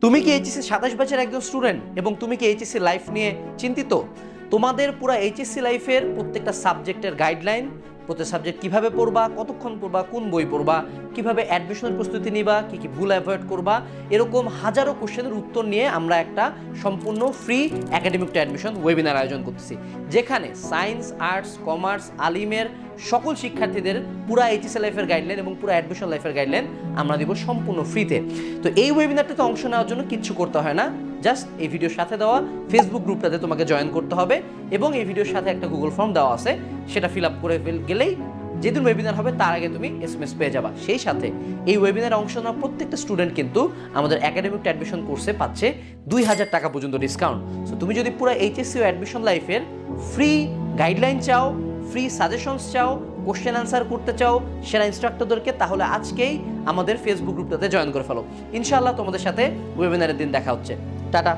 তুমি কি এইচএসসি 27 ব্যাচের একজন স্টুডেন্ট এবং তুমি কি এইচএসসি লাইফ নিয়ে চিন্তিত? তোমাদের পুরো এইচএসসি লাইফের প্রত্যেকটা সাবজেক্টের গাইডলাইন, প্রত্যেক সাবজেক্ট কিভাবে পড়বা, কতক্ষণ পড়বা, কোন বই পড়বা, কিভাবে অ্যাডমিশনের প্রস্তুতি নিবা, কি কি ভুল অ্যাভয়েড করবা, এরকম হাজারো কোশ্চেনের উত্তর নিয়ে আমরা একটা সম্পূর্ণ free academic two admission webinar আয়োজন করতেছি, যেখানে সায়েন্স, আর্টস, কমার্স, আলিমের সকল শিক্ষার্থীদের পুরো এইচএসসি লাইফের গাইডলাইন এবং পুরো অ্যাডমিশন লাইফের গাইডলাইন আমরা দিব সম্পূর্ণ ফ্রিতে। তো এই ওয়েবিনারটাতে অংশ নেওয়ার জন্য কিচ্ছু করতে হয় না, জাস্ট এই ভিডিওর সাথে দেওয়া ফেসবুক গ্রুপটাতে তোমাকে জয়েন করতে হবে এবং এই ভিডিওর সাথে একটা গুগল ফর্ম দেওয়া আছে, সেটা ফিল আপ করে গেলেই যেদিন ওয়েবিনার হবে তার আগে তুমি এসএমএস পেয়ে যাবা। সেই সাথে এই ওয়েবিনারে অংশ নেওয়া প্রত্যেকটা স্টুডেন্ট কিন্তু আমাদের একাডেমিক টু অ্যাডমিশন কোর্সে পাচ্ছে 2000 টাকা পর্যন্ত ডিসকাউন্ট। সো তুমি যদি পুরো এইচএসসি ও অ্যাডমিশন লাইফের ফ্রি গাইডলাইন চাও, ফ্রি সাজেশনস চাও, কোশ্চেন আনসার করতে চাও সেরা ইনস্ট্রাক্টরদেরকে, তাহলে আজকেই আমাদের ফেসবুক গ্রুপটাতে জয়েন করে ফেলো। ইনশাআল্লাহ তোমাদের সাথে ওয়েবিনারের দিন দেখা হচ্ছে। টাটা।